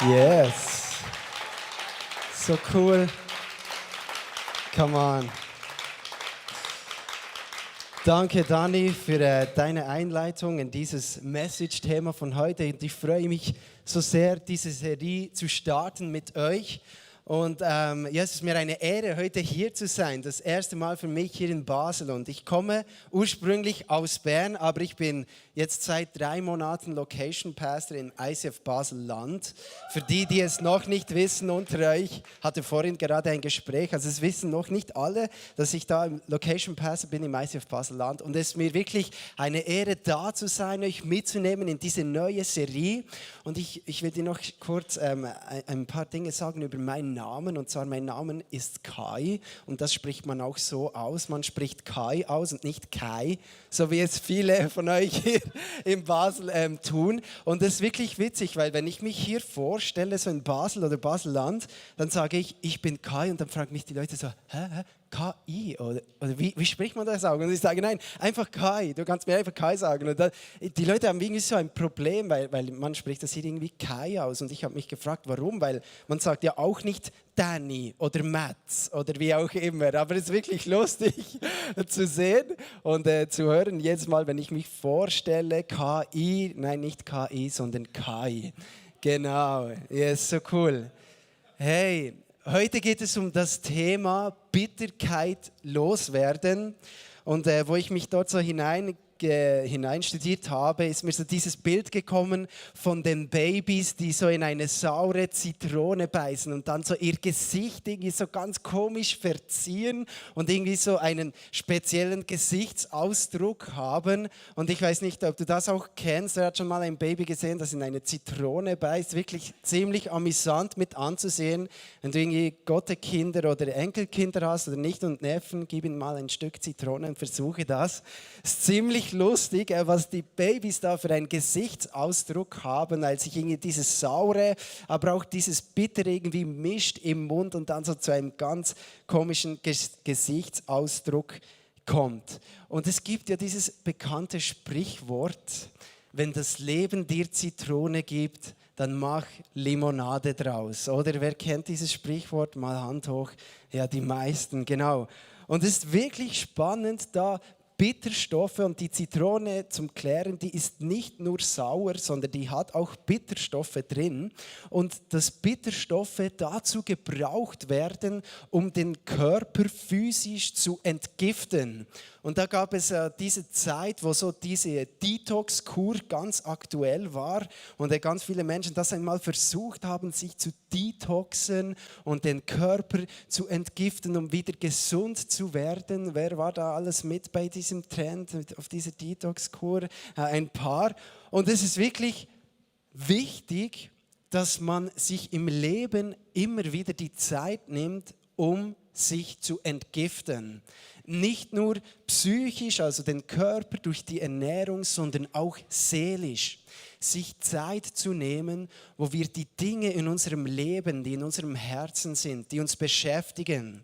Yes. So cool. Come on. Danke, Dani, für deine Einleitung in dieses Message-Thema von heute. Und ich freue mich so sehr, diese Serie zu starten mit euch. Und ja, es ist mir eine Ehre, heute hier zu sein. Das erste Mal für mich hier in Basel. Und ich komme ursprünglich aus Bern, aber ich bin jetzt seit 3 Monaten Location Pastor in ICF Basel-Land. Für die, die es noch nicht wissen unter euch, hatte vorhin gerade ein Gespräch. Also es wissen noch nicht alle, dass ich da im Location Pastor bin im ICF Basel-Land. Und es ist mir wirklich eine Ehre, da zu sein, euch mitzunehmen in diese neue Serie. Und ich will dir noch kurz ein paar Dinge sagen über meinen Namen. Und zwar, mein Name ist Kai. Und das spricht man auch so aus. Man spricht Kai aus und nicht Kai, so wie es viele von euch hier in Basel tun. Und das ist wirklich witzig, weil wenn ich mich hier vorstelle, so in Basel oder Basel-Land, dann sage ich bin Kai und dann fragen mich die Leute so, hä? KI oder wie spricht man das auch? Und ich sage, nein, einfach Kai, du kannst mir einfach Kai sagen. Und die Leute haben irgendwie so ein Problem, weil man spricht das hier irgendwie Kai aus. Und ich habe mich gefragt, warum? Weil man sagt ja auch nicht Danny oder Mats oder wie auch immer. Aber es ist wirklich lustig zu sehen und zu hören, jedes Mal, wenn ich mich vorstelle, KI, nein, nicht KI, sondern Kai. Genau, ja, ist so cool. Hey, heute geht es um das Thema Bitterkeit loswerden. Und wo ich mich dort so hineinstudiert habe, ist mir so dieses Bild gekommen von den Babys, die so in eine saure Zitrone beißen und dann so ihr Gesicht irgendwie so ganz komisch verziehen und irgendwie so einen speziellen Gesichtsausdruck haben. Und ich weiß nicht, ob du das auch kennst. Wer hat schon mal ein Baby gesehen, das in eine Zitrone beißt? Wirklich ziemlich amüsant mit anzusehen. Wenn du irgendwie Gottekinder oder Enkelkinder hast oder nicht und Neffen, gib ihnen mal ein Stück Zitrone und versuche das. Es ist ziemlich lustig, was die Babys da für einen Gesichtsausdruck haben, als sich irgendwie dieses Saure, aber auch dieses Bittere irgendwie mischt im Mund und dann so zu einem ganz komischen Gesichtsausdruck kommt. Und es gibt ja dieses bekannte Sprichwort, wenn das Leben dir Zitrone gibt, dann mach Limonade draus. Oder wer kennt dieses Sprichwort? Mal Hand hoch. Ja, die meisten, genau. Und es ist wirklich spannend, da Bitterstoffe und die Zitrone zum Klären, die ist nicht nur sauer, sondern die hat auch Bitterstoffe drin. Und dass Bitterstoffe dazu gebraucht werden, um den Körper physisch zu entgiften. Und da gab es diese Zeit, wo so diese Detox-Kur ganz aktuell war und ganz viele Menschen das einmal versucht haben, sich zu detoxen und den Körper zu entgiften, um wieder gesund zu werden. Wer war da alles mit bei diesem Trend, auf dieser Detox-Kur? Ein paar. Und es ist wirklich wichtig, dass man sich im Leben immer wieder die Zeit nimmt, um sich zu entgiften. Nicht nur psychisch, also den Körper durch die Ernährung, sondern auch seelisch. Sich Zeit zu nehmen, wo wir die Dinge in unserem Leben, die in unserem Herzen sind, die uns beschäftigen,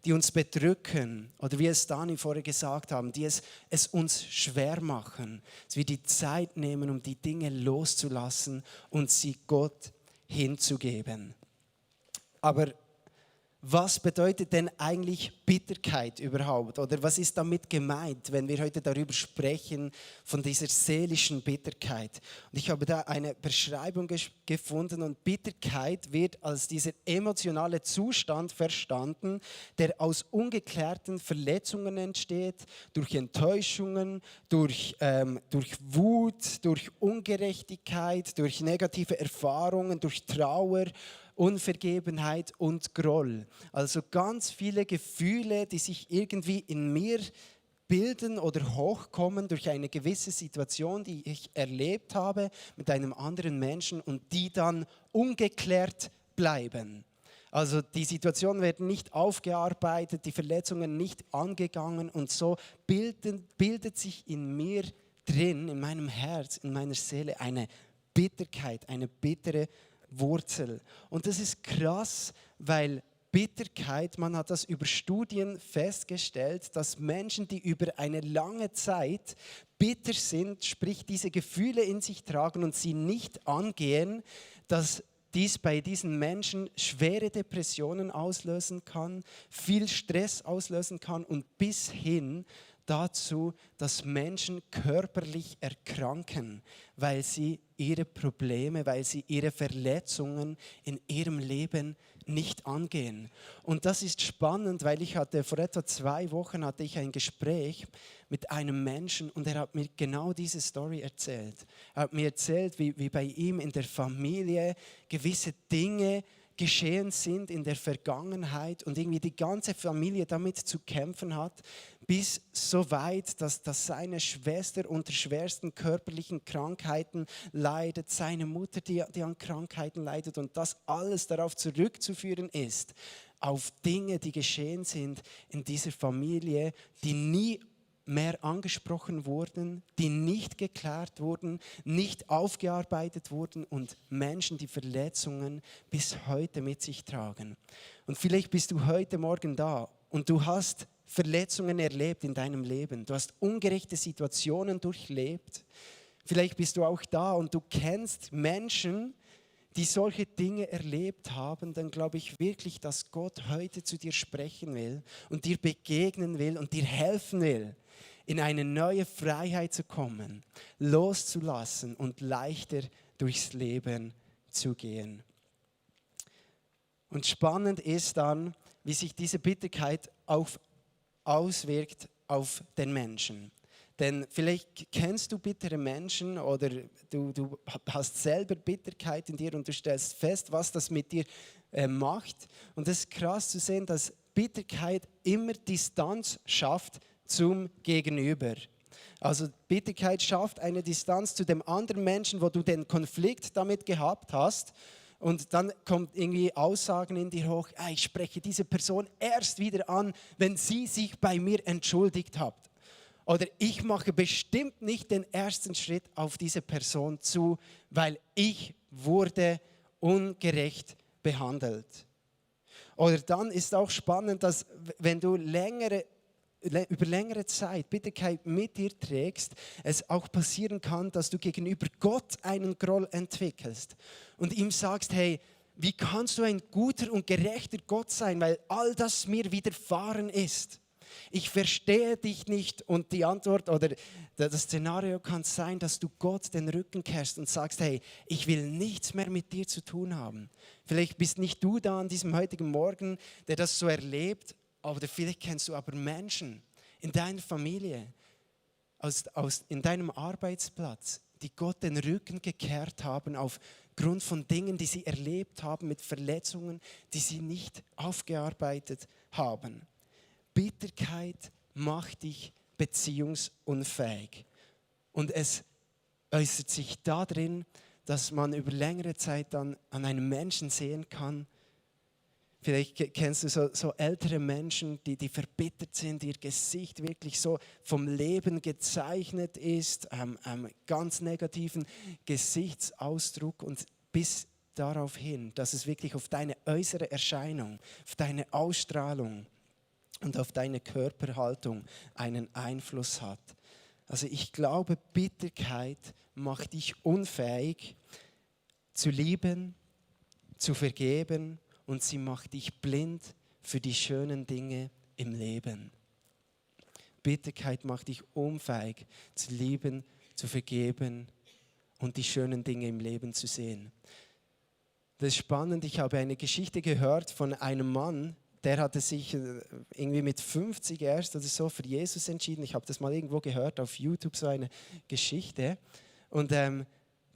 die uns bedrücken oder wie es Dani vorher gesagt haben, die es uns schwer machen, dass wir die Zeit nehmen, um die Dinge loszulassen und sie Gott hinzugeben. Aber was bedeutet denn eigentlich Bitterkeit überhaupt? Oder was ist damit gemeint, wenn wir heute darüber sprechen, von dieser seelischen Bitterkeit? Und ich habe da eine Beschreibung gefunden und Bitterkeit wird als dieser emotionale Zustand verstanden, der aus ungeklärten Verletzungen entsteht, durch Enttäuschungen, durch Wut, durch Ungerechtigkeit, durch negative Erfahrungen, durch Trauer, Unvergebenheit und Groll. Also ganz viele Gefühle, die sich irgendwie in mir bilden oder hochkommen durch eine gewisse Situation, die ich erlebt habe mit einem anderen Menschen und die dann ungeklärt bleiben. Also die Situationen werden nicht aufgearbeitet, die Verletzungen nicht angegangen und so bildet sich in mir drin, in meinem Herz, in meiner Seele eine Bitterkeit, eine bittere Wurzel. Und das ist krass, weil Bitterkeit, man hat das über Studien festgestellt, dass Menschen, die über eine lange Zeit bitter sind, sprich diese Gefühle in sich tragen und sie nicht angehen, dass dies bei diesen Menschen schwere Depressionen auslösen kann, viel Stress auslösen kann und bis hin dazu, dass Menschen körperlich erkranken, weil sie ihre Probleme, weil sie ihre Verletzungen in ihrem Leben nicht angehen. Und das ist spannend, weil vor etwa 2 Wochen hatte ich ein Gespräch mit einem Menschen und er hat mir genau diese Story erzählt. Er hat mir erzählt, wie bei ihm in der Familie gewisse Dinge geschehen sind in der Vergangenheit und irgendwie die ganze Familie damit zu kämpfen hat, bis so weit, dass seine Schwester unter schwersten körperlichen Krankheiten leidet, seine Mutter, die an Krankheiten leidet und das alles darauf zurückzuführen ist, auf Dinge, die geschehen sind in dieser Familie, die nie mehr angesprochen wurden, die nicht geklärt wurden, nicht aufgearbeitet wurden und Menschen, die Verletzungen bis heute mit sich tragen. Und vielleicht bist du heute Morgen da und du hast Verletzungen erlebt in deinem Leben. Du hast ungerechte Situationen durchlebt. Vielleicht bist du auch da und du kennst Menschen, die solche Dinge erlebt haben. Dann glaube ich wirklich, dass Gott heute zu dir sprechen will und dir begegnen will und dir helfen will, in eine neue Freiheit zu kommen, loszulassen und leichter durchs Leben zu gehen. Und spannend ist dann, wie sich diese Bitterkeit auswirkt auf den Menschen. Denn vielleicht kennst du bittere Menschen oder du hast selber Bitterkeit in dir und du stellst fest, was das mit dir macht. Und es ist krass zu sehen, dass Bitterkeit immer Distanz schafft zum Gegenüber. Also Bitterkeit schafft eine Distanz zu dem anderen Menschen, wo du den Konflikt damit gehabt hast. Und dann kommt irgendwie Aussagen in dir hoch, ich spreche diese Person erst wieder an, wenn sie sich bei mir entschuldigt hat. Oder ich mache bestimmt nicht den ersten Schritt auf diese Person zu, weil ich wurde ungerecht behandelt. Oder dann ist auch spannend, dass wenn du über längere Zeit Bitterkeit mit dir trägst, es auch passieren kann, dass du gegenüber Gott einen Groll entwickelst und ihm sagst, hey, wie kannst du ein guter und gerechter Gott sein, weil all das mir widerfahren ist? Ich verstehe dich nicht und die Antwort oder das Szenario kann sein, dass du Gott den Rücken kehrst und sagst, hey, ich will nichts mehr mit dir zu tun haben. Vielleicht bist nicht du da an diesem heutigen Morgen, der das so erlebt, oder vielleicht kennst du aber Menschen in deiner Familie, in deinem Arbeitsplatz, die Gott den Rücken gekehrt haben aufgrund von Dingen, die sie erlebt haben, mit Verletzungen, die sie nicht aufgearbeitet haben. Bitterkeit macht dich beziehungsunfähig. Und es äußert sich darin, dass man über längere Zeit dann an einem Menschen sehen kann, vielleicht kennst du so ältere Menschen, die verbittert sind, ihr Gesicht wirklich so vom Leben gezeichnet ist, ganz negativen Gesichtsausdruck und bis darauf hin, dass es wirklich auf deine äußere Erscheinung, auf deine Ausstrahlung und auf deine Körperhaltung einen Einfluss hat. Also ich glaube, Bitterkeit macht dich unfähig zu lieben, zu vergeben, und sie macht dich blind für die schönen Dinge im Leben. Bitterkeit macht dich unfähig zu lieben, zu vergeben und die schönen Dinge im Leben zu sehen. Das ist spannend, ich habe eine Geschichte gehört von einem Mann, der hatte sich irgendwie mit 50 erst oder so für Jesus entschieden. Ich habe das mal irgendwo gehört auf YouTube, so eine Geschichte. Und da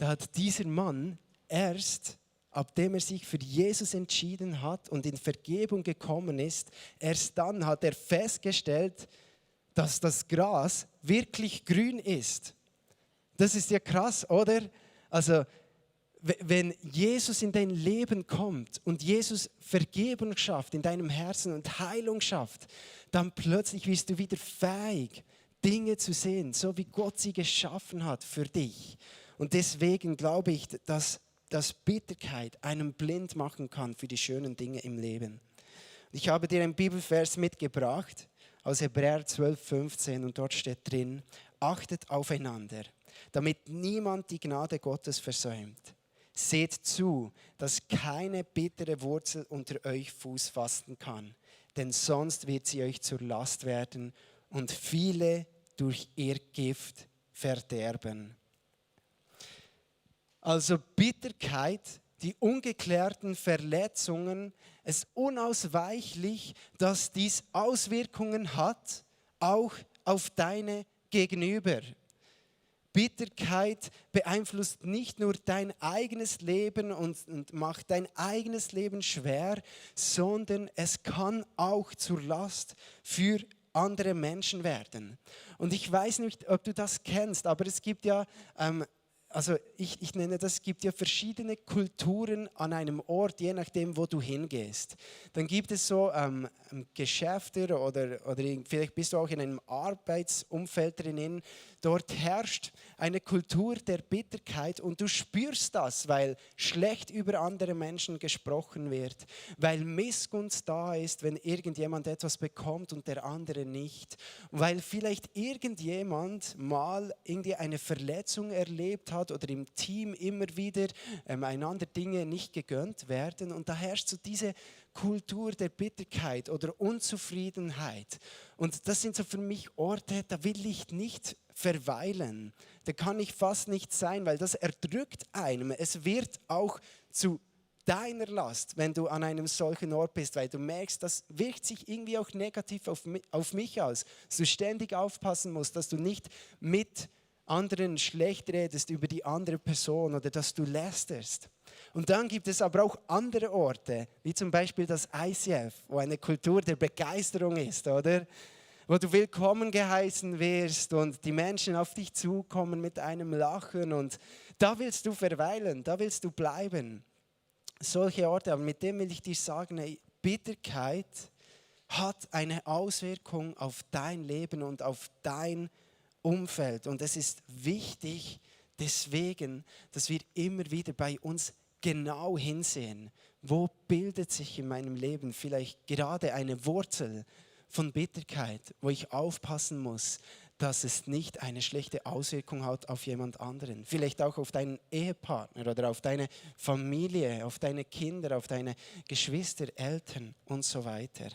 hat dieser Mann erst, abdem er sich für Jesus entschieden hat und in Vergebung gekommen ist, erst dann hat er festgestellt, dass das Gras wirklich grün ist. Das ist ja krass, oder? Also, wenn Jesus in dein Leben kommt und Jesus Vergebung schafft in deinem Herzen und Heilung schafft, dann plötzlich wirst du wieder fähig, Dinge zu sehen, so wie Gott sie geschaffen hat für dich. Und deswegen glaube ich, dass Bitterkeit einen blind machen kann für die schönen Dinge im Leben. Ich habe dir einen Bibelvers mitgebracht aus Hebräer 12,15 und dort steht drin, achtet aufeinander, damit niemand die Gnade Gottes versäumt. seht zu, dass keine bittere Wurzel unter euch Fuß fassen kann, denn sonst wird sie euch zur Last werden und viele durch ihr Gift verderben. Also Bitterkeit, die ungeklärten Verletzungen, es ist unausweichlich, dass dies Auswirkungen hat, auch auf deine Gegenüber. Bitterkeit beeinflusst nicht nur dein eigenes Leben und macht dein eigenes Leben schwer, sondern es kann auch zur Last für andere Menschen werden. Und ich weiß nicht, ob du das kennst, aber es gibt ja, ich nenne das, es gibt ja verschiedene Kulturen an einem Ort, je nachdem, wo du hingehst. Dann gibt es so Geschäfte oder vielleicht bist du auch in einem Arbeitsumfeld drinnen. Dort herrscht eine Kultur der Bitterkeit und du spürst das, weil schlecht über andere Menschen gesprochen wird, weil Missgunst da ist, wenn irgendjemand etwas bekommt und der andere nicht, weil vielleicht irgendjemand mal irgendwie eine Verletzung erlebt hat oder im Team immer wieder einander Dinge nicht gegönnt werden und da herrscht so diese Kultur der Bitterkeit oder Unzufriedenheit. Und das sind so für mich Orte, da will ich nicht verweilen. Da kann ich fast nicht sein, weil das erdrückt einem. Es wird auch zu deiner Last, wenn du an einem solchen Ort bist, weil du merkst, das wirkt sich irgendwie auch negativ auf mich aus. Dass du ständig aufpassen musst, dass du nicht mit anderen schlecht redest über die andere Person oder dass du lästerst. Und dann gibt es aber auch andere Orte, wie zum Beispiel das ICF, wo eine Kultur der Begeisterung ist, oder? Wo du willkommen geheißen wirst und die Menschen auf dich zukommen mit einem Lachen und da willst du verweilen, da willst du bleiben. Solche Orte, aber mit dem will ich dir sagen, hey, Bitterkeit hat eine Auswirkung auf dein Leben und auf dein Umfeld und es ist wichtig deswegen, dass wir immer wieder bei uns genau hinsehen, wo bildet sich in meinem Leben vielleicht gerade eine Wurzel von Bitterkeit, wo ich aufpassen muss, dass es nicht eine schlechte Auswirkung hat auf jemand anderen. Vielleicht auch auf deinen Ehepartner oder auf deine Familie, auf deine Kinder, auf deine Geschwister, Eltern und so weiter.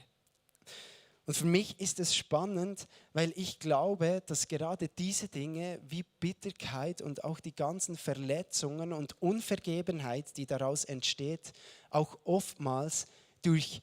Und für mich ist es spannend, weil ich glaube, dass gerade diese Dinge wie Bitterkeit und auch die ganzen Verletzungen und Unvergebenheit, die daraus entsteht, auch oftmals durch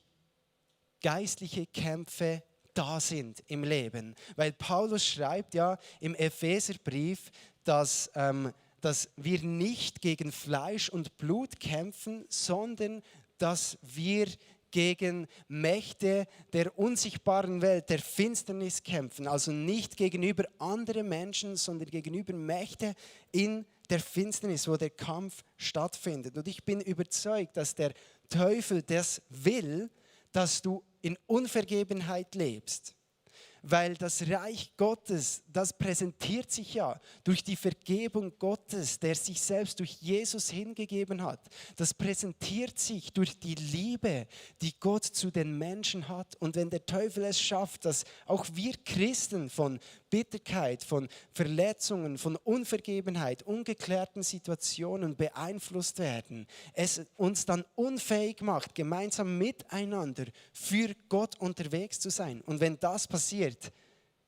geistliche Kämpfe da sind im Leben. Weil Paulus schreibt ja im Epheserbrief, dass wir nicht gegen Fleisch und Blut kämpfen, sondern dass wir gegen Mächte der unsichtbaren Welt, der Finsternis kämpfen. Also nicht gegenüber anderen Menschen, sondern gegenüber Mächte in der Finsternis, wo der Kampf stattfindet. Und ich bin überzeugt, dass der Teufel das will, dass du in Unvergebenheit lebst. Weil das Reich Gottes, das präsentiert sich ja durch die Vergebung Gottes, der sich selbst durch Jesus hingegeben hat. Das präsentiert sich durch die Liebe, die Gott zu den Menschen hat. Und wenn der Teufel es schafft, dass auch wir Christen von Bitterkeit, von Verletzungen, von Unvergebenheit, ungeklärten Situationen beeinflusst werden, es uns dann unfähig macht, gemeinsam miteinander für Gott unterwegs zu sein. Und wenn das passiert,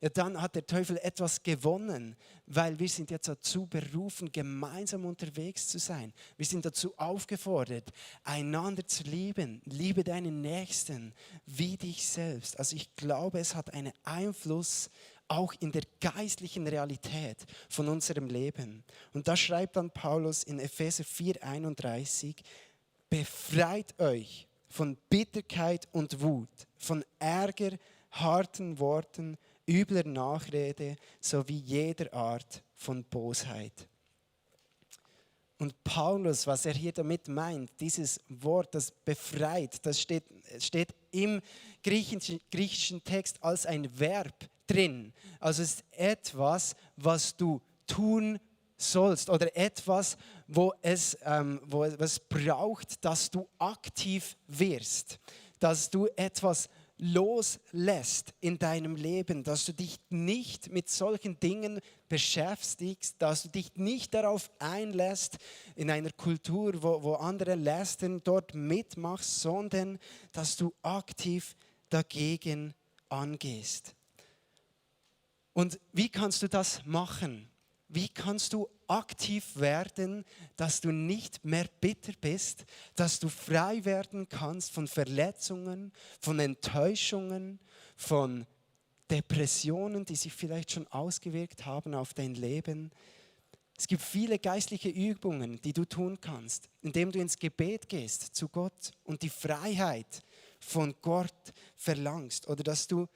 ja, dann hat der Teufel etwas gewonnen, weil wir sind jetzt dazu berufen, gemeinsam unterwegs zu sein. Wir sind dazu aufgefordert, einander zu lieben. Liebe deinen Nächsten wie dich selbst. Also ich glaube, es hat einen Einfluss auch in der geistlichen Realität von unserem Leben. Und da schreibt dann Paulus in Epheser 4,31, befreit euch von Bitterkeit und Wut, von Ärger, harten Worten, übler Nachrede sowie jeder Art von Bosheit. Und Paulus, was er hier damit meint, dieses Wort, das befreit, das steht im griechischen Text als ein Verb drin. Also es ist etwas, was du tun sollst oder etwas, wo es braucht, dass du aktiv wirst, dass du etwas loslässt in deinem Leben, dass du dich nicht mit solchen Dingen beschäftigst, dass du dich nicht darauf einlässt in einer Kultur, wo andere lästern, dort mitmachst, sondern dass du aktiv dagegen angehst. Und wie kannst du das machen? Wie kannst du aktiv werden, dass du nicht mehr bitter bist, dass du frei werden kannst von Verletzungen, von Enttäuschungen, von Depressionen, die sich vielleicht schon ausgewirkt haben auf dein Leben? Es gibt viele geistliche Übungen, die du tun kannst, indem du ins Gebet gehst zu Gott und die Freiheit von Gott verlangst oder dass du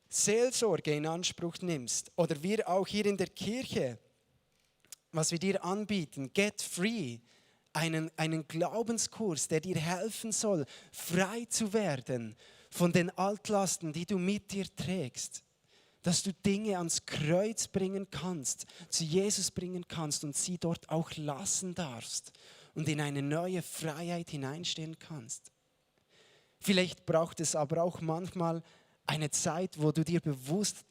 Seelsorge in Anspruch nimmst oder wir auch hier in der Kirche, was wir dir anbieten, Get Free, einen Glaubenskurs, der dir helfen soll, frei zu werden von den Altlasten, die du mit dir trägst. Dass du Dinge ans Kreuz bringen kannst, zu Jesus bringen kannst und sie dort auch lassen darfst und in eine neue Freiheit hineinstehen kannst. Vielleicht braucht es aber auch manchmal eine Zeit, wo du dir bewusst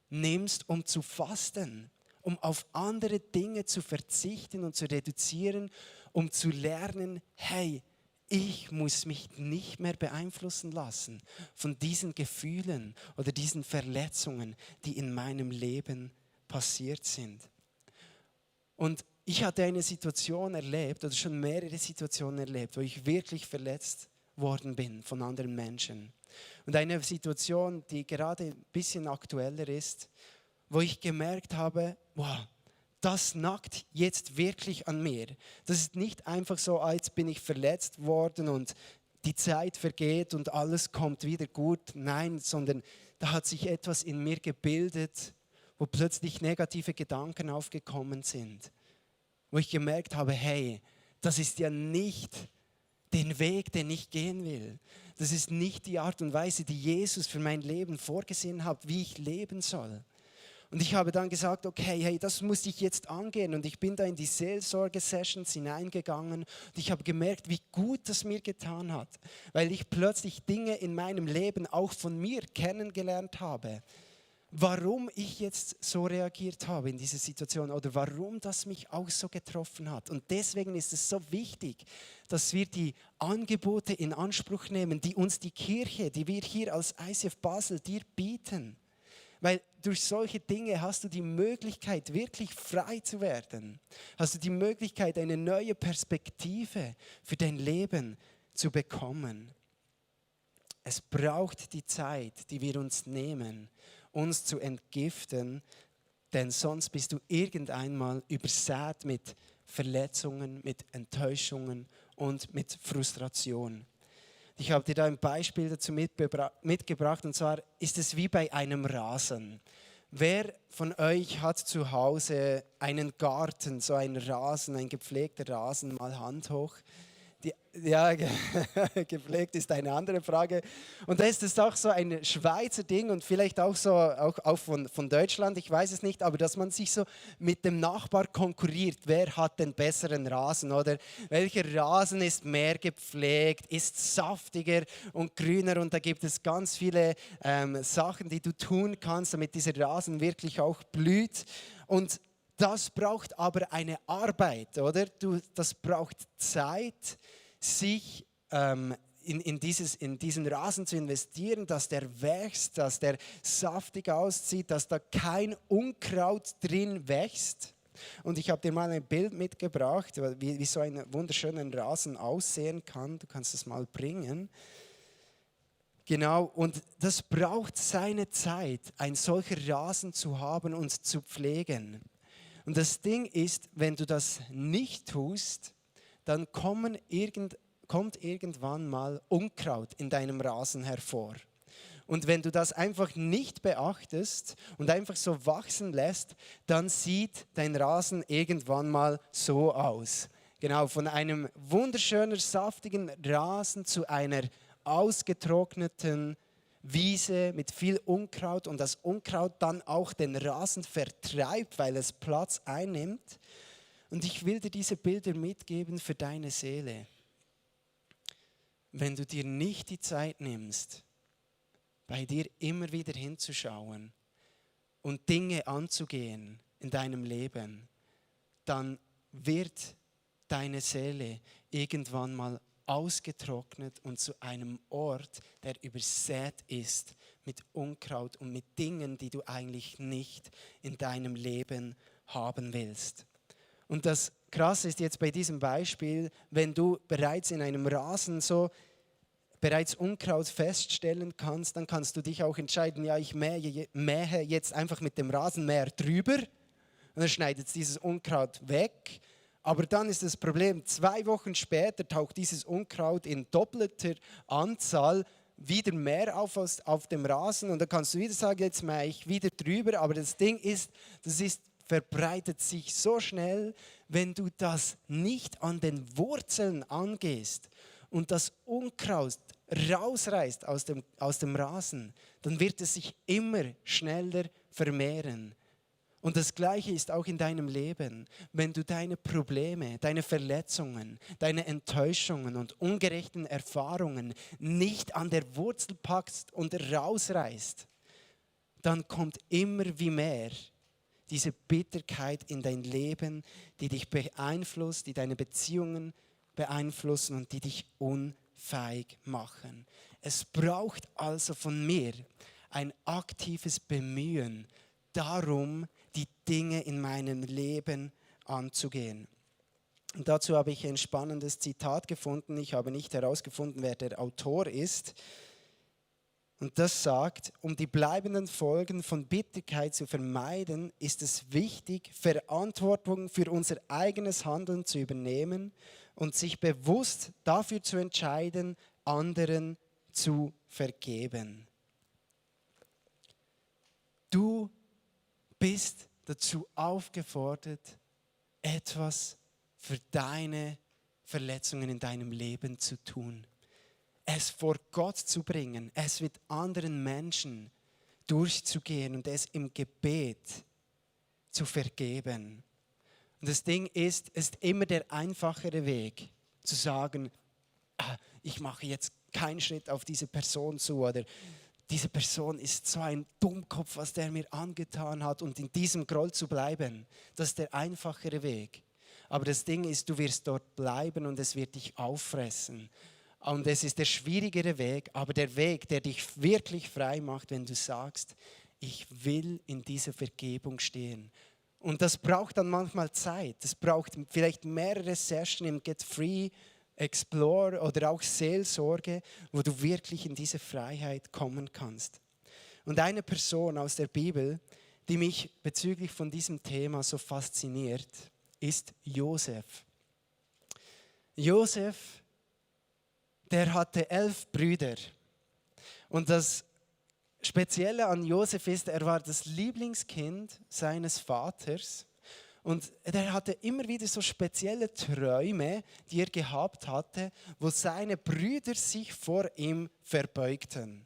nimmst, um zu fasten, um auf andere Dinge zu verzichten und zu reduzieren, um zu lernen, hey, ich muss mich nicht mehr beeinflussen lassen von diesen Gefühlen oder diesen Verletzungen, die in meinem Leben passiert sind. Und ich hatte eine Situation erlebt oder schon mehrere Situationen erlebt, wo ich wirklich verletzt worden bin von anderen Menschen. Und eine Situation, die gerade ein bisschen aktueller ist, wo ich gemerkt habe, wow, das nagt jetzt wirklich an mir. Das ist nicht einfach so, jetzt bin ich verletzt worden und die Zeit vergeht und alles kommt wieder gut. Nein, sondern da hat sich etwas in mir gebildet, wo plötzlich negative Gedanken aufgekommen sind. Wo ich gemerkt habe, hey, das ist ja nicht den Weg, den ich gehen will. Das ist nicht die Art und Weise, die Jesus für mein Leben vorgesehen hat, wie ich leben soll. Und ich habe dann gesagt, okay, hey, das muss ich jetzt angehen. Und ich bin da in die Seelsorge-Sessions hineingegangen und ich habe gemerkt, wie gut das mir getan hat, weil ich plötzlich Dinge in meinem Leben auch von mir kennengelernt habe. Warum ich jetzt so reagiert habe in dieser Situation oder warum das mich auch so getroffen hat. Und deswegen ist es so wichtig, dass wir die Angebote in Anspruch nehmen, die uns die Kirche, die wir hier als ICF Basel dir bieten. Weil durch solche Dinge hast du die Möglichkeit, wirklich frei zu werden. Hast du die Möglichkeit, eine neue Perspektive für dein Leben zu bekommen. Es braucht die Zeit, die wir uns nehmen, uns zu entgiften, denn sonst bist du irgendeinmal übersät mit Verletzungen, mit Enttäuschungen und mit Frustration. Ich habe dir da ein Beispiel dazu mitgebracht und zwar ist es wie bei einem Rasen. Wer von euch hat zu Hause einen Garten, so einen Rasen, ein gepflegter Rasen, mal Hand hoch? Ja, gepflegt ist eine andere Frage. Und da ist es auch so ein Schweizer Ding und vielleicht auch so auch von Deutschland, ich weiß es nicht, aber dass man sich so mit dem Nachbar konkurriert, wer hat den besseren Rasen oder welcher Rasen ist mehr gepflegt, ist saftiger und grüner und da gibt es ganz viele Sachen, die du tun kannst, damit dieser Rasen wirklich auch blüht. Und das braucht aber eine Arbeit, oder? Das braucht Zeit, sich in diesen Rasen zu investieren, dass der wächst, dass der saftig aussieht, dass da kein Unkraut drin wächst. Und ich habe dir mal ein Bild mitgebracht, wie so ein wunderschöner Rasen aussehen kann. Du kannst es mal bringen. Genau, und das braucht seine Zeit, ein solcher Rasen zu haben und zu pflegen. Und das Ding ist, wenn du das nicht tust, dann kommt irgendwann mal Unkraut in deinem Rasen hervor. Und wenn du das einfach nicht beachtest und einfach so wachsen lässt, dann sieht dein Rasen irgendwann mal so aus. Genau, von einem wunderschönen, saftigen Rasen zu einer ausgetrockneten Wiese mit viel Unkraut und das Unkraut dann auch den Rasen vertreibt, weil es Platz einnimmt. Und ich will dir diese Bilder mitgeben für deine Seele. Wenn du dir nicht die Zeit nimmst, bei dir immer wieder hinzuschauen und Dinge anzugehen in deinem Leben, dann wird deine Seele irgendwann mal ausgetrocknet und zu einem Ort, der übersät ist mit Unkraut und mit Dingen, die du eigentlich nicht in deinem Leben haben willst. Und das Krasse ist jetzt bei diesem Beispiel, wenn du bereits in einem Rasen so bereits Unkraut feststellen kannst, dann kannst du dich auch entscheiden, ja, ich mähe jetzt einfach mit dem Rasenmäher drüber und dann schneidet es dieses Unkraut weg. Aber dann ist das Problem, 2 Wochen später taucht dieses Unkraut in doppelter Anzahl wieder mehr auf dem Rasen und dann kannst du wieder sagen, jetzt mähe ich wieder drüber. Aber das Ding ist, verbreitet sich so schnell, wenn du das nicht an den Wurzeln angehst und das Unkraut rausreißt aus dem Rasen, dann wird es sich immer schneller vermehren. Und das Gleiche ist auch in deinem Leben. Wenn du deine Probleme, deine Verletzungen, deine Enttäuschungen und ungerechten Erfahrungen nicht an der Wurzel packst und rausreißt, dann kommt immer wie mehr diese Bitterkeit in dein Leben, die dich beeinflusst, die deine Beziehungen beeinflussen und die dich unfähig machen. Es braucht also von mir ein aktives Bemühen darum, die Dinge in meinem Leben anzugehen. Und dazu habe ich ein spannendes Zitat gefunden. Ich habe nicht herausgefunden, wer der Autor ist. Und das sagt, um die bleibenden Folgen von Bitterkeit zu vermeiden, ist es wichtig, Verantwortung für unser eigenes Handeln zu übernehmen und sich bewusst dafür zu entscheiden, anderen zu vergeben. Du bist dazu aufgefordert, etwas für deine Verletzungen in deinem Leben zu tun. Es vor Gott zu bringen, es mit anderen Menschen durchzugehen und es im Gebet zu vergeben. Und das Ding ist, es ist immer der einfachere Weg, zu sagen, ich mache jetzt keinen Schritt auf diese Person zu oder diese Person ist so ein Dummkopf, was der mir angetan hat und in diesem Groll zu bleiben. Das ist der einfachere Weg. Aber das Ding ist, du wirst dort bleiben und es wird dich auffressen. Und es ist der schwierigere Weg, aber der Weg, der dich wirklich frei macht, wenn du sagst, ich will in dieser Vergebung stehen. Und das braucht dann manchmal Zeit. Das braucht vielleicht mehrere Sessions im Get Free, Explore oder auch Seelsorge, wo du wirklich in diese Freiheit kommen kannst. Und eine Person aus der Bibel, die mich bezüglich von diesem Thema so fasziniert, ist Josef. Josef, der hatte 11 Brüder. Und das Spezielle an Josef ist, er war das Lieblingskind seines Vaters. Und er hatte immer wieder so spezielle Träume, die er gehabt hatte, wo seine Brüder sich vor ihm verbeugten.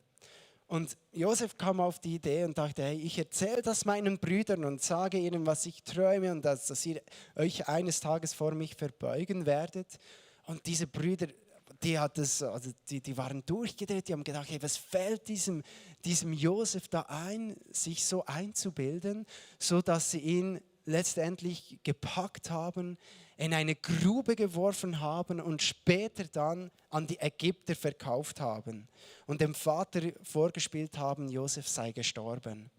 Und Josef kam auf die Idee und dachte, hey, ich erzähle das meinen Brüdern und sage ihnen, was ich träume und dass ihr euch eines Tages vor mich verbeugen werdet. Und diese Brüder, die waren durchgedreht, die haben gedacht, hey, was fällt diesem Josef da ein, sich so einzubilden, sodass sie ihn letztendlich gepackt haben, in eine Grube geworfen haben und später dann an die Ägypter verkauft haben und dem Vater vorgespielt haben, Josef sei gestorben.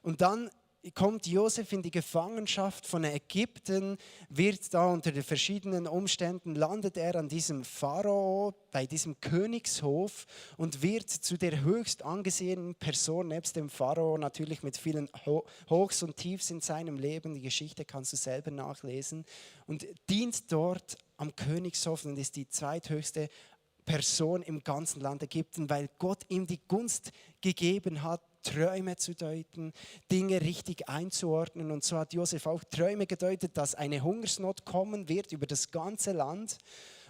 Und dann kommt Josef in die Gefangenschaft von Ägypten, wird da unter den verschiedenen Umständen, landet er an diesem Pharao, bei diesem Königshof und wird zu der höchst angesehenen Person nebst dem Pharao, natürlich mit vielen Hochs und Tiefs in seinem Leben, die Geschichte kannst du selber nachlesen, und dient dort am Königshof und ist die zweithöchste Person im ganzen Land Ägypten, weil Gott ihm die Gunst gegeben hat, Träume zu deuten, Dinge richtig einzuordnen. Und so hat Josef auch Träume gedeutet, dass eine Hungersnot kommen wird über das ganze Land.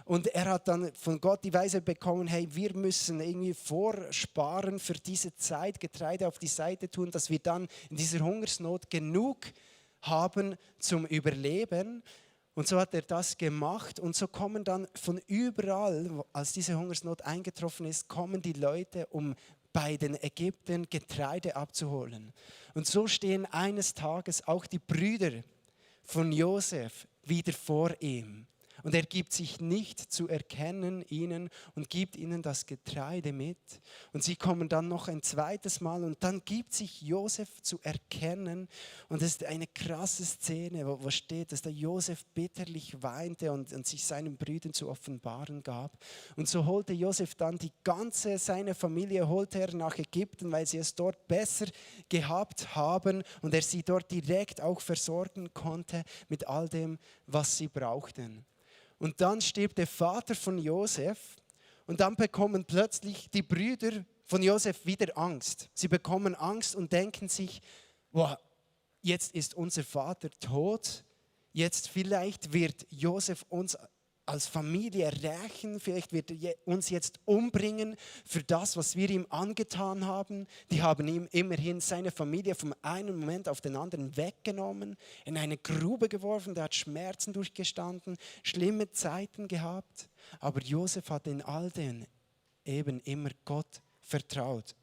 Und er hat dann von Gott die Weisheit bekommen, hey, wir müssen irgendwie vorsparen für diese Zeit, Getreide auf die Seite tun, dass wir dann in dieser Hungersnot genug haben zum Überleben. Und so hat er das gemacht und so kommen dann von überall, als diese Hungersnot eingetroffen ist, kommen die Leute, um bei den Ägyptern Getreide abzuholen. Und so stehen eines Tages auch die Brüder von Josef wieder vor ihm. Und er gibt sich nicht zu erkennen ihnen und gibt ihnen das Getreide mit. Und sie kommen dann noch ein zweites Mal und dann gibt sich Josef zu erkennen. Und es ist eine krasse Szene, wo steht, dass der Josef bitterlich weinte und sich seinen Brüdern zu offenbaren gab. Und so holte Josef dann seine Familie holte er nach Ägypten, weil sie es dort besser gehabt haben und er sie dort direkt auch versorgen konnte mit all dem, was sie brauchten. Und dann stirbt der Vater von Josef und dann bekommen plötzlich die Brüder von Josef wieder Angst. Sie bekommen Angst und denken sich, wow, jetzt ist unser Vater tot, jetzt vielleicht wird Josef uns als Familie rächen, vielleicht wird er uns jetzt umbringen für das, was wir ihm angetan haben. Die haben ihm immerhin seine Familie vom einen Moment auf den anderen weggenommen, in eine Grube geworfen, der hat Schmerzen durchgestanden, schlimme Zeiten gehabt. Aber Josef hat in all dem eben immer Gott vertraut.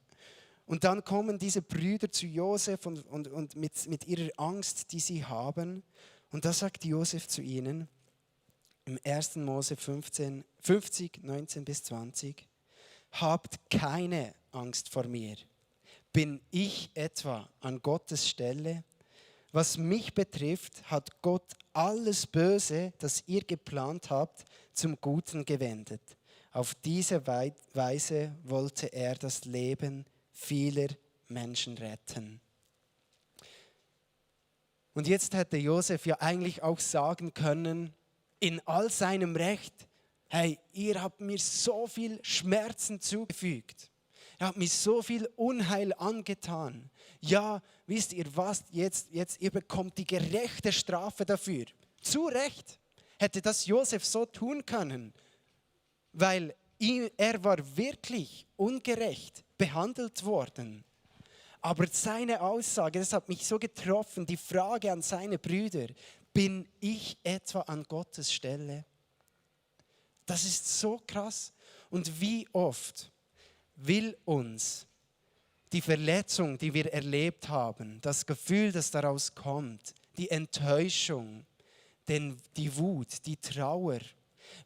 Und dann kommen diese Brüder zu Josef und mit ihrer Angst, die sie haben. Und da sagt Josef zu ihnen, im 1. Mose 50, 19 bis 20, habt keine Angst vor mir. Bin ich etwa an Gottes Stelle? Was mich betrifft, hat Gott alles Böse, das ihr geplant habt, zum Guten gewendet. Auf diese Weise wollte er das Leben vieler Menschen retten. Und jetzt hätte Josef ja eigentlich auch sagen können, in all seinem Recht, hey, ihr habt mir so viel Schmerzen zugefügt. Ihr habt mir so viel Unheil angetan. Ja, wisst ihr was, jetzt ihr bekommt die gerechte Strafe dafür. Zu Recht hätte das Josef so tun können, weil er war wirklich ungerecht behandelt worden. Aber seine Aussage, das hat mich so getroffen, die Frage an seine Brüder, bin ich etwa an Gottes Stelle? Das ist so krass. Und wie oft will uns die Verletzung, die wir erlebt haben, das Gefühl, das daraus kommt, die Enttäuschung, die Wut, die Trauer,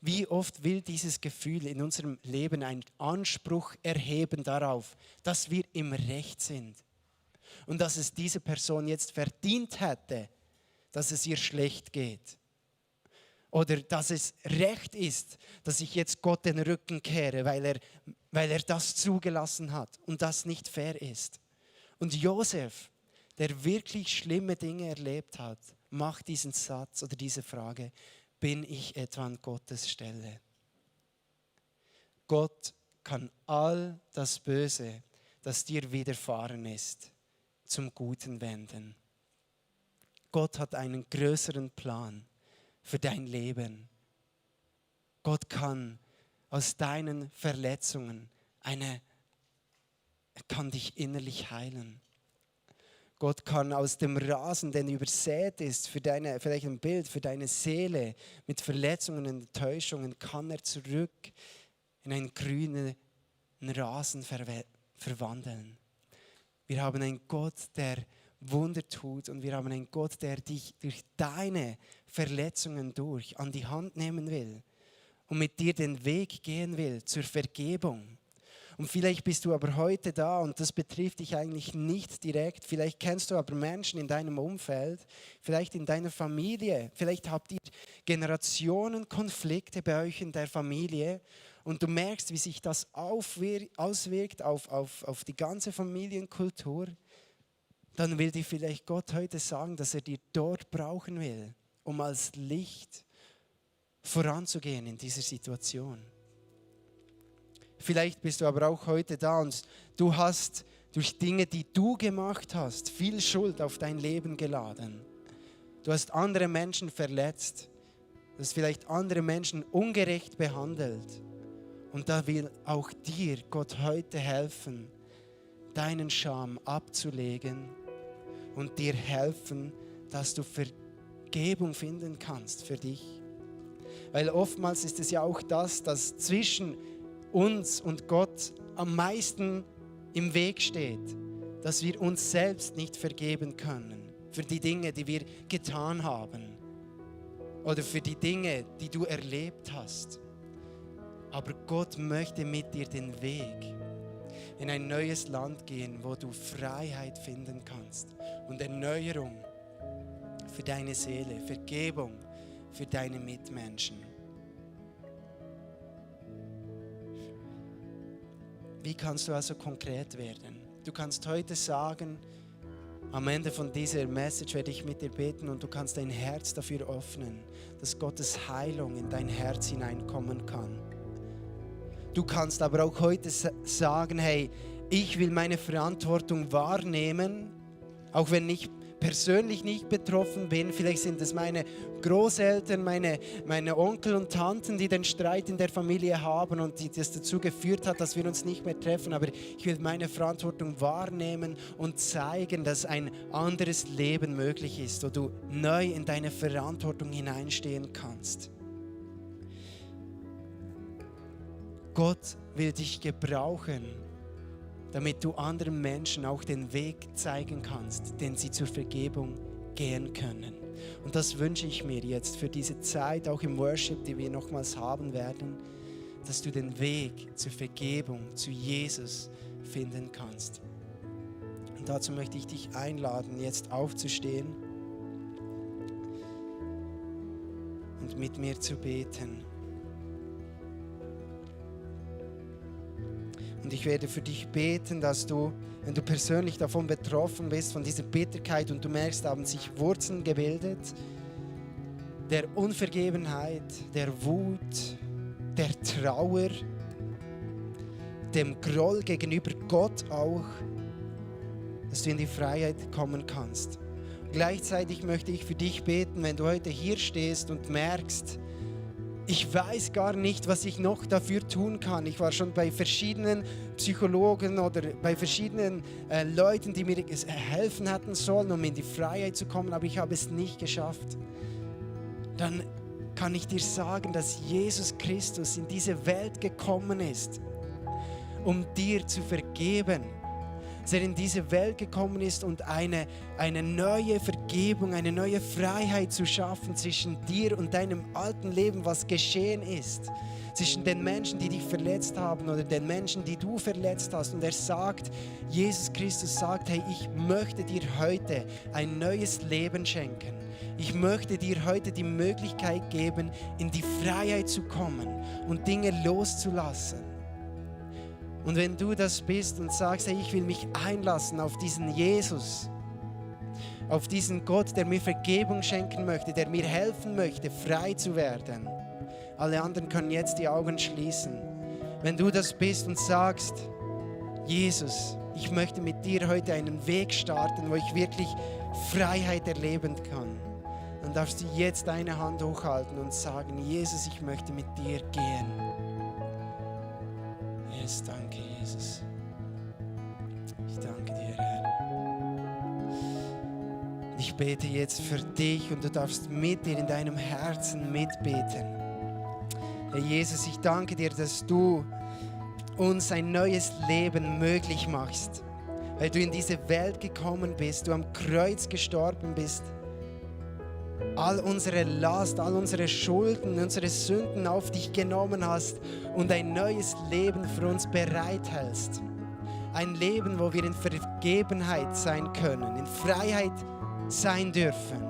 wie oft will dieses Gefühl in unserem Leben einen Anspruch erheben darauf, dass wir im Recht sind und dass es diese Person jetzt verdient hätte, dass es ihr schlecht geht. Oder dass es recht ist, dass ich jetzt Gott den Rücken kehre, weil er das zugelassen hat und das nicht fair ist. Und Josef, der wirklich schlimme Dinge erlebt hat, macht diesen Satz oder diese Frage, bin ich etwa an Gottes Stelle? Gott kann all das Böse, das dir widerfahren ist, zum Guten wenden. Gott hat einen größeren Plan für dein Leben. Gott kann aus deinen Verletzungen er kann dich innerlich heilen. Gott kann aus dem Rasen, der übersät ist, vielleicht ein Bild für deine Seele mit Verletzungen und Enttäuschungen, kann er zurück in einen grünen Rasen verwandeln. Wir haben einen Gott, der Wunder tut und wir haben einen Gott, der dich durch deine Verletzungen an die Hand nehmen will und mit dir den Weg gehen will zur Vergebung. Und vielleicht bist du aber heute da und das betrifft dich eigentlich nicht direkt. Vielleicht kennst du aber Menschen in deinem Umfeld, vielleicht in deiner Familie. Vielleicht habt ihr Generationenkonflikte bei euch in der Familie und du merkst, wie sich das auswirkt auf die ganze Familienkultur. Dann will dir vielleicht Gott heute sagen, dass er dir dort brauchen will, um als Licht voranzugehen in dieser Situation. Vielleicht bist du aber auch heute da und du hast durch Dinge, die du gemacht hast, viel Schuld auf dein Leben geladen. Du hast andere Menschen verletzt, du hast vielleicht andere Menschen ungerecht behandelt. Und da will auch dir Gott heute helfen, deinen Scham abzulegen und dir helfen, dass du Vergebung finden kannst für dich. Weil oftmals ist es ja auch das, dass zwischen uns und Gott am meisten im Weg steht, dass wir uns selbst nicht vergeben können für die Dinge, die wir getan haben oder für die Dinge, die du erlebt hast. Aber Gott möchte mit dir den Weg in ein neues Land gehen, wo du Freiheit finden kannst und Erneuerung für deine Seele, Vergebung für deine Mitmenschen. Wie kannst du also konkret werden? Du kannst heute sagen, am Ende von dieser Message werde ich mit dir beten und du kannst dein Herz dafür öffnen, dass Gottes Heilung in dein Herz hineinkommen kann. Du kannst aber auch heute sagen, hey, ich will meine Verantwortung wahrnehmen, auch wenn ich persönlich nicht betroffen bin. Vielleicht sind es meine Großeltern, meine Onkel und Tanten, die den Streit in der Familie haben und die das dazu geführt hat, dass wir uns nicht mehr treffen. Aber ich will meine Verantwortung wahrnehmen und zeigen, dass ein anderes Leben möglich ist, wo du neu in deine Verantwortung hineinstehen kannst. Gott will dich gebrauchen, damit du anderen Menschen auch den Weg zeigen kannst, den sie zur Vergebung gehen können. Und das wünsche ich mir jetzt für diese Zeit, auch im Worship, die wir nochmals haben werden, dass du den Weg zur Vergebung, zu Jesus finden kannst. Und dazu möchte ich dich einladen, jetzt aufzustehen und mit mir zu beten. Und ich werde für dich beten, dass du, wenn du persönlich davon betroffen bist, von dieser Bitterkeit und du merkst, da haben sich Wurzeln gebildet, der Unvergebenheit, der Wut, der Trauer, dem Groll gegenüber Gott auch, dass du in die Freiheit kommen kannst. Gleichzeitig möchte ich für dich beten, wenn du heute hier stehst und merkst, ich weiß gar nicht, was ich noch dafür tun kann. Ich war schon bei verschiedenen Psychologen oder bei verschiedenen Leuten, die mir helfen hätten sollen, um in die Freiheit zu kommen, aber ich habe es nicht geschafft. Dann kann ich dir sagen, dass Jesus Christus in diese Welt gekommen ist, um dir zu vergeben. Dass er in diese Welt gekommen ist und eine neue Vergebung, eine neue Freiheit zu schaffen zwischen dir und deinem alten Leben, was geschehen ist. Zwischen den Menschen, die dich verletzt haben oder den Menschen, die du verletzt hast. Und er sagt, Jesus Christus sagt, hey, ich möchte dir heute ein neues Leben schenken. Ich möchte dir heute die Möglichkeit geben, in die Freiheit zu kommen und Dinge loszulassen. Und wenn du das bist und sagst, hey, ich will mich einlassen auf diesen Jesus, auf diesen Gott, der mir Vergebung schenken möchte, der mir helfen möchte, frei zu werden. Alle anderen können jetzt die Augen schließen. Wenn du das bist und sagst, Jesus, ich möchte mit dir heute einen Weg starten, wo ich wirklich Freiheit erleben kann, dann darfst du jetzt deine Hand hochhalten und sagen, Jesus, ich möchte mit dir gehen. Yes, danke, Jesus. Ich danke dir, Herr. Ich bete jetzt für dich und du darfst mit dir in deinem Herzen mitbeten. Herr Jesus, ich danke dir, dass du uns ein neues Leben möglich machst, weil du in diese Welt gekommen bist, du am Kreuz gestorben bist, all unsere Last, all unsere Schulden, unsere Sünden auf dich genommen hast und ein neues Leben für uns bereithältst. Ein Leben, wo wir in Vergebenheit sein können, in Freiheit sein dürfen.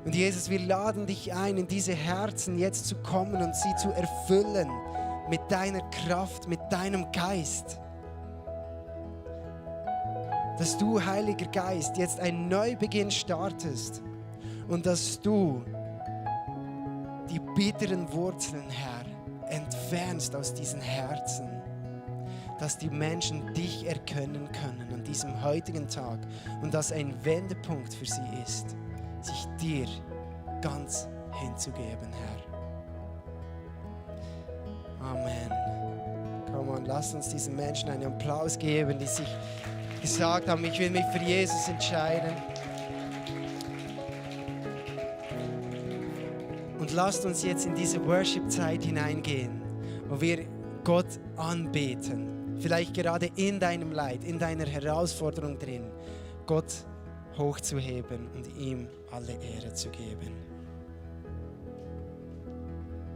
Und Jesus, wir laden dich ein, in diese Herzen jetzt zu kommen und sie zu erfüllen mit deiner Kraft, mit deinem Geist. Dass du, Heiliger Geist, jetzt einen Neubeginn startest. Und dass du die bitteren Wurzeln, Herr, entfernst aus diesen Herzen, dass die Menschen dich erkennen können an diesem heutigen Tag und dass ein Wendepunkt für sie ist, sich dir ganz hinzugeben, Herr. Amen. Komm on, lass uns diesen Menschen einen Applaus geben, die sich gesagt haben, ich will mich für Jesus entscheiden. Und lasst uns jetzt in diese Worship-Zeit hineingehen, wo wir Gott anbeten. vielleicht gerade in deinem Leid, in deiner Herausforderung drin, Gott hochzuheben und ihm alle Ehre zu geben.